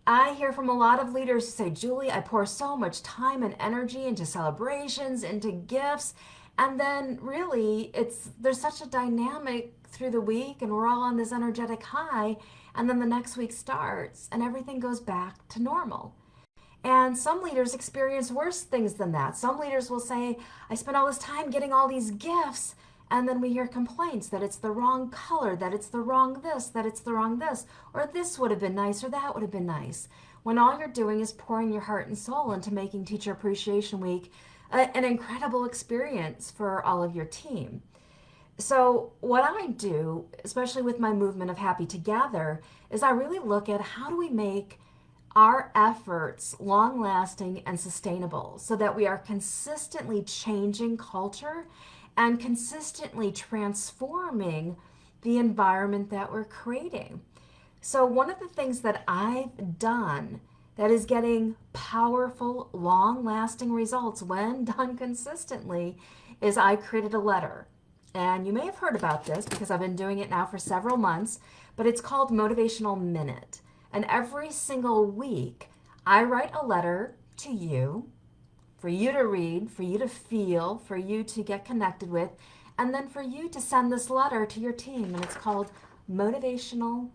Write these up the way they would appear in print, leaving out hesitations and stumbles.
I hear from a lot of leaders who say, Julie, I pour so much time and energy into celebrations, into gifts, and then really there's such a dynamic through the week and we're all on this energetic high, and then the next week starts and everything goes back to normal. And some leaders experience worse things than that. Some leaders will say, I spent all this time getting all these gifts, and then we hear complaints that it's the wrong color, that it's the wrong this, that it's the wrong this, or this would have been nice, or that would have been nice. When all you're doing is pouring your heart and soul into making Teacher Appreciation Week an incredible experience for all of your team. So, what I do, especially with my movement of Happy Together, is I really look at how do we make our efforts long lasting and sustainable so that we are consistently changing culture and consistently transforming the environment that we're creating. So, one of the things that I've done that is getting powerful, long lasting results when done consistently is I created a letter. And you may have heard about this because I've been doing it now for several months, but it's called Motivational Minute. And every single week, I write a letter to you for you to read, for you to feel, for you to get connected with, and then for you to send this letter to your team. And it's called Motivational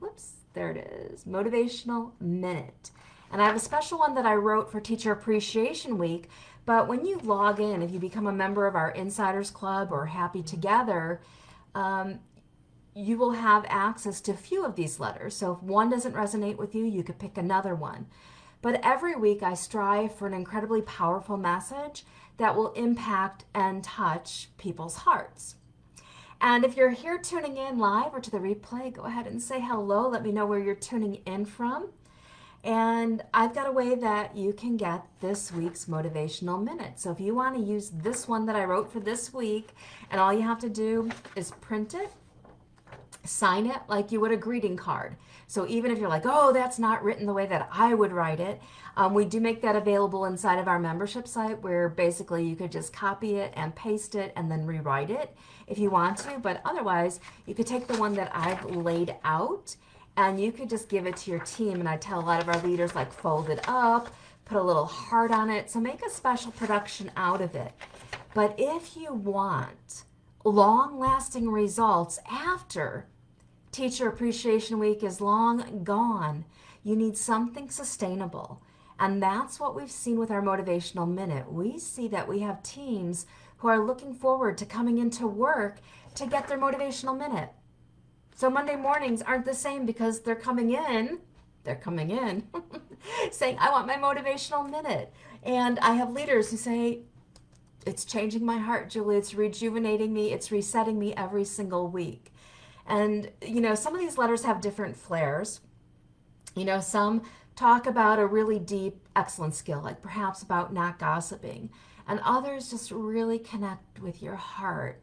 Minute. And I have a special one that I wrote for Teacher Appreciation Week. But when you log in, if you become a member of our Insiders Club or Happy Together, you will have access to a few of these letters. So if one doesn't resonate with you, you could pick another one. But every week I strive for an incredibly powerful message that will impact and touch people's hearts. And if you're here tuning in live or to the replay, go ahead and say hello. Let me know where you're tuning in from. And I've got a way that you can get this week's Motivational Minute. So if you want to use this one that I wrote for this week, and all you have to do is print it, sign it like you would a greeting card. So even if you're like, oh, that's not written the way that I would write it, we do make that available inside of our membership site where basically you could just copy it and paste it and then rewrite it if you want to. But otherwise, you could take the one that I've laid out and you could just give it to your team. And I tell a lot of our leaders, like, fold it up, put a little heart on it. So make a special production out of it. But if you want long-lasting results after Teacher Appreciation Week is long gone, you need something sustainable. And that's what we've seen with our Motivational Minute. We see that we have teams who are looking forward to coming into work to get their Motivational Minute. So Monday mornings aren't the same because they're coming in saying, I want my Motivational Minute. And I have leaders who say, it's changing my heart, Julie. It's rejuvenating me. It's resetting me every single week. And, some of these letters have different flares. Some talk about a really deep, excellent skill, like perhaps about not gossiping. And others just really connect with your heart.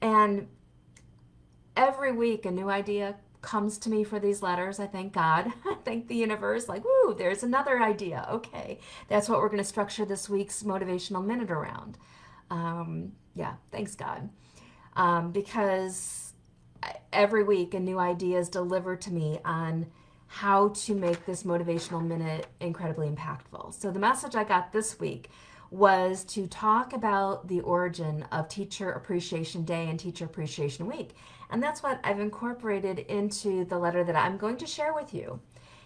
And every week a new idea comes to me for these letters. I thank God. I thank the universe. Like, woo, there's another idea. Okay, that's what we're going to structure this week's Motivational Minute around. Thanks God. Because every week a new idea is delivered to me on how to make this Motivational Minute incredibly impactful. So the message I got this week was to talk about the origin of Teacher Appreciation Day and Teacher Appreciation Week. And that's what I've incorporated into the letter that I'm going to share with you.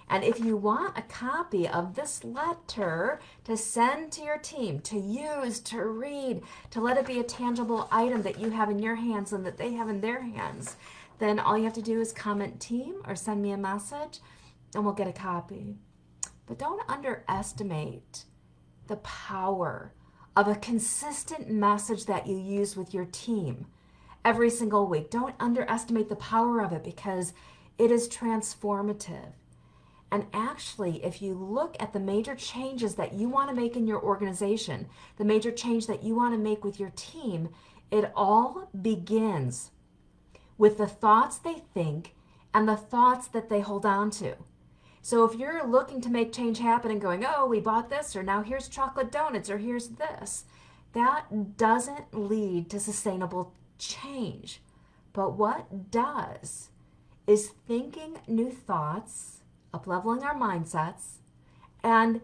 And if you want a copy of this letter to send to your team, to use, to read, to let it be a tangible item that you have in your hands and that they have in their hands, then all you have to do is comment team or send me a message and we'll get a copy. But don't underestimate the power of a consistent message that you use with your team every single week. Don't underestimate the power of it because it is transformative. And actually, if you look at the major changes that you want to make in your organization, the major change that you want to make with your team, it all begins with the thoughts they think and the thoughts that they hold on to. So if you're looking to make change happen and going, oh, we bought this, or now here's chocolate donuts, or here's this, that doesn't lead to sustainable change. But what does is thinking new thoughts up-leveling our mindsets, and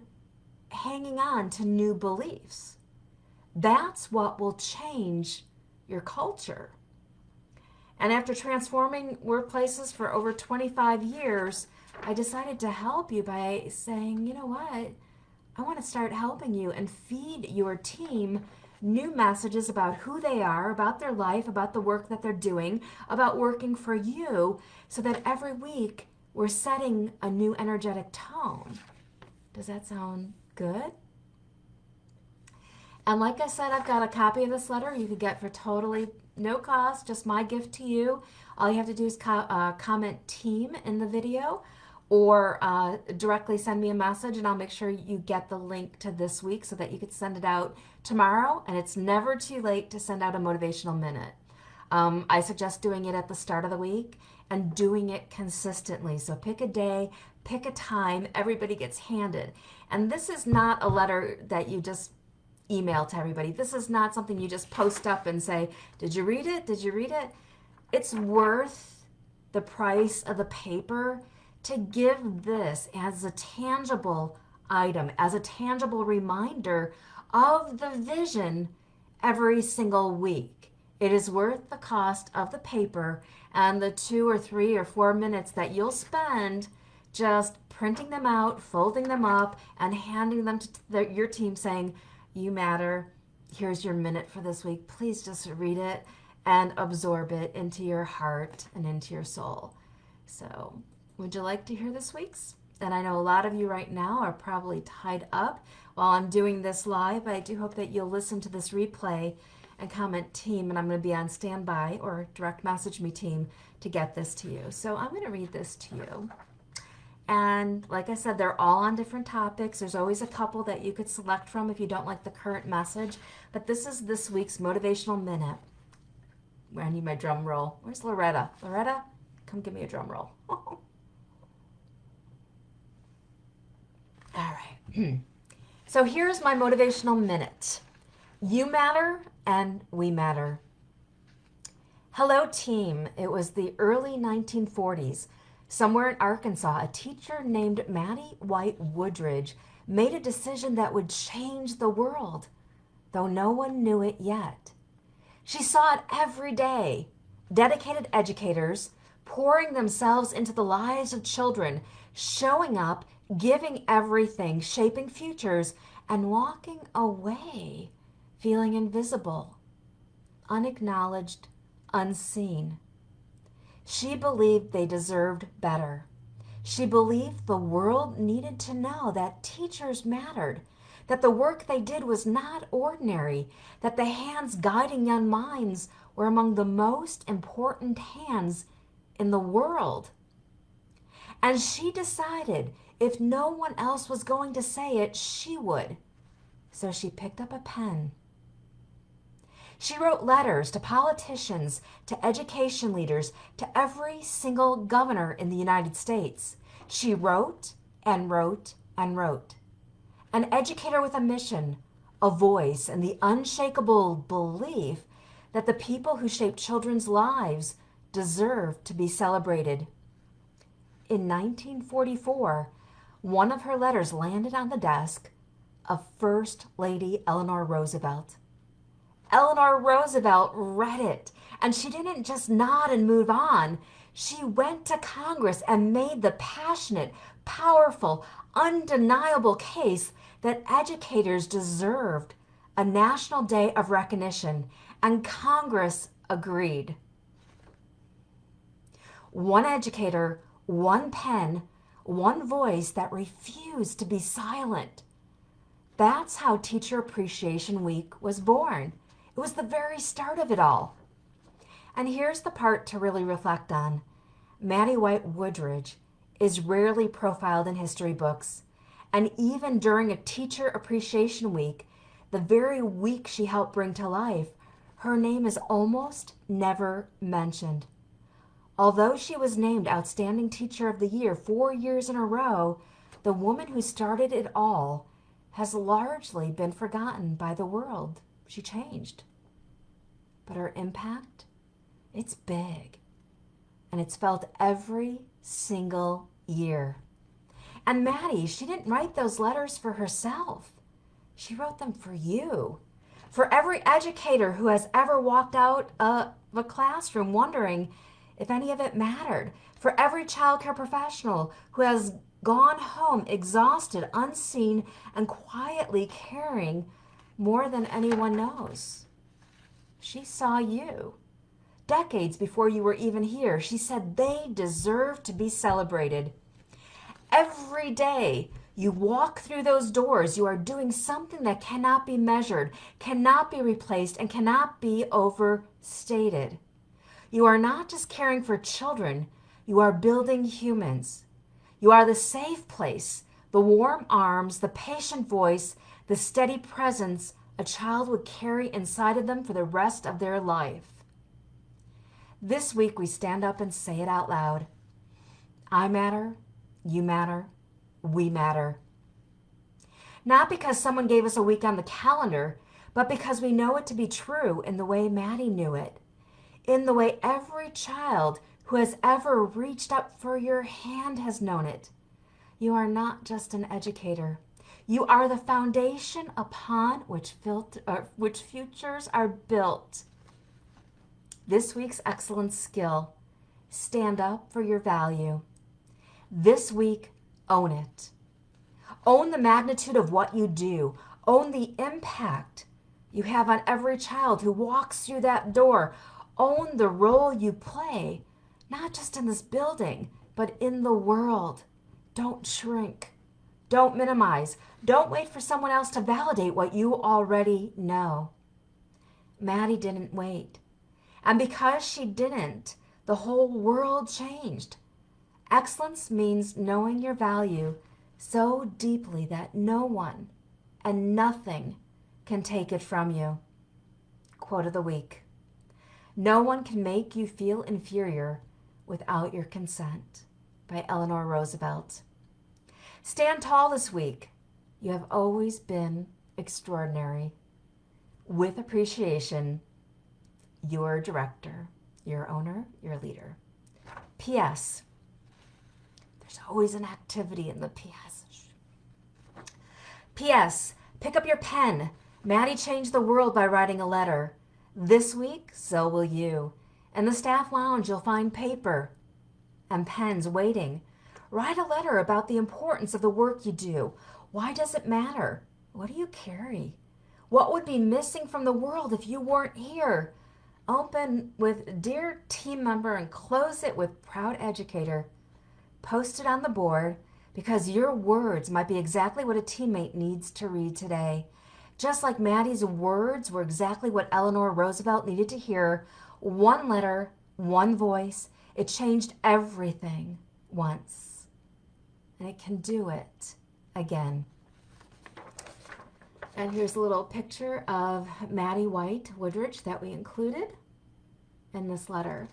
hanging on to new beliefs. That's what will change your culture. And after transforming workplaces for over 25 years, I decided to help you by saying, you know what? I want to start helping you and feed your team new messages about who they are, about their life, about the work that they're doing, about working for you, so that every week we're setting a new energetic tone. Does that sound good? And like I said, I've got a copy of this letter you could get for totally no cost, just my gift to you. All you have to do is comment team in the video, or directly send me a message, and I'll make sure you get the link to this week so that you could send it out tomorrow. And it's never too late to send out a motivational minute. I suggest doing it at the start of the week and doing it consistently. So pick a day, pick a time, everybody gets handed. And this is not a letter that you just email to everybody. This is not something you just post up and say, did you read it? Did you read it? It's worth the price of the paper to give this as a tangible item, as a tangible reminder of the vision every single week. It is worth the cost of the paper and the 2 or 3 or 4 minutes that you'll spend just printing them out, folding them up, and handing them to your team saying, you matter, here's your minute for this week. Please just read it and absorb it into your heart and into your soul. So, would you like to hear this week's? And I know a lot of you right now are probably tied up while I'm doing this live, but I do hope that you'll listen to this replay and comment team, and I'm going to be on standby, or direct message me team, to get this to you. So I'm going to read this to you. And like I said, they're all on different topics. There's always a couple that you could select from if you don't like the current message. But this is this week's Motivational Minute. I need my drum roll. Where's Loretta? Loretta, come give me a drum roll. All right. So here's my Motivational Minute. You matter and we matter. Hello, team. It was the early 1940s. Somewhere in Arkansas, a teacher named Maddie White Woodridge made a decision that would change the world, though no one knew it yet. She saw it every day. Dedicated educators pouring themselves into the lives of children, showing up, giving everything, shaping futures, and walking away, feeling invisible, unacknowledged, unseen. She believed they deserved better. She believed the world needed to know that teachers mattered, that the work they did was not ordinary, that the hands guiding young minds were among the most important hands in the world. And she decided if no one else was going to say it, she would. So she picked up a pen. She wrote letters to politicians, to education leaders, to every single governor in the United States. She wrote and wrote and wrote. An educator with a mission, a voice, and the unshakable belief that the people who shape children's lives deserve to be celebrated. In 1944, one of her letters landed on the desk of First Lady Eleanor Roosevelt. Eleanor Roosevelt read it, and she didn't just nod and move on. She went to Congress and made the passionate, powerful, undeniable case that educators deserved a national day of recognition, and Congress agreed. One educator, one pen, one voice that refused to be silent. That's how Teacher Appreciation Week was born. It was the very start of it all. And here's the part to really reflect on. Maddie White Woodridge is rarely profiled in history books. And even during a Teacher Appreciation Week, the very week she helped bring to life, her name is almost never mentioned. Although she was named Outstanding Teacher of the Year 4 years in a row, the woman who started it all has largely been forgotten by the world. She changed. But her impact, it's big. And it's felt every single year. And Maddie, she didn't write those letters for herself. She wrote them for you. For every educator who has ever walked out of a classroom wondering if any of it mattered. For every childcare professional who has gone home exhausted, unseen, and quietly caring more than anyone knows. She saw you. Decades before you were even here, she said they deserve to be celebrated. Every day you walk through those doors, you are doing something that cannot be measured, cannot be replaced, and cannot be overstated. You are not just caring for children, you are building humans. You are the safe place, the warm arms, the patient voice, the steady presence a child would carry inside of them for the rest of their life. This week we stand up and say it out loud. I matter, you matter, we matter. Not because someone gave us a week on the calendar, but because we know it to be true in the way Maddie knew it, in the way every child who has ever reached up for your hand has known it. You are not just an educator. You are the foundation upon which futures are built. This week's excellence skill, stand up for your value. This week, own it. Own the magnitude of what you do. Own the impact you have on every child who walks through that door. Own the role you play, not just in this building, but in the world. Don't shrink. Don't minimize. Don't wait for someone else to validate what you already know. Maddie didn't wait. And because she didn't, the whole world changed. Excellence means knowing your value so deeply that no one and nothing can take it from you. Quote of the week. No one can make you feel inferior without your consent. By Eleanor Roosevelt. Stand tall this week. You have always been extraordinary. With appreciation, your director, your owner, your leader. P.S. There's always an activity in the P.S. P.S. Pick up your pen. Maddie changed the world by writing a letter. This week, so will you. In the staff lounge, you'll find paper and pens waiting. Write a letter about the importance of the work you do. Why does it matter? What do you carry? What would be missing from the world if you weren't here? Open with Dear Team Member and close it with Proud Educator. Post it on the board because your words might be exactly what a teammate needs to read today. Just like Maddie's words were exactly what Eleanor Roosevelt needed to hear. One letter, one voice. It changed everything once. And it can do it again. And here's a little picture of Maddie White Woodridge that we included in this letter.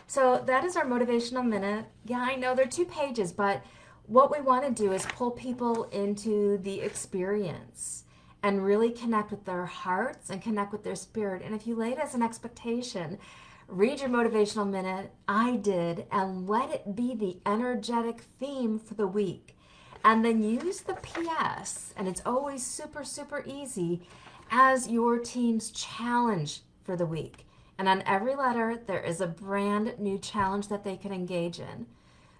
So that is our motivational minute. Yeah, I know they're 2 pages, but what we want to do is pull people into the experience and really connect with their hearts and connect with their spirit. And if you laid as an expectation, read your motivational minute, I did, and let it be the energetic theme for the week. And then use the PS, and it's always super, super easy, as your team's challenge for the week. And on every letter, there is a brand new challenge that they can engage in.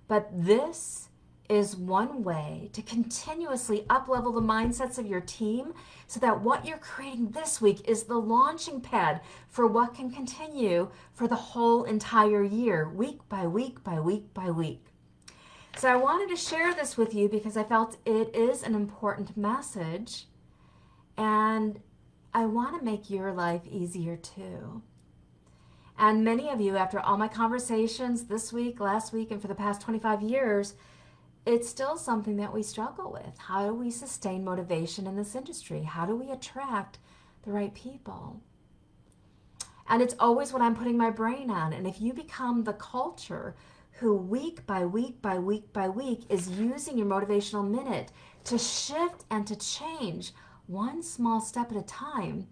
But this is one way to continuously up-level the mindsets of your team so that what you're creating this week is the launching pad for what can continue for the whole entire year, week by week by week by week. So I wanted to share this with you because I felt it is an important message, and I want to make your life easier too. And many of you, after all my conversations this week, last week, and for the past 25 years, it's still something that we struggle with. How do we sustain motivation in this industry? How do we attract the right people? And it's always what I'm putting my brain on. And if you become the culture who week by week by week by week is using your motivational minute to shift and to change one small step at a time,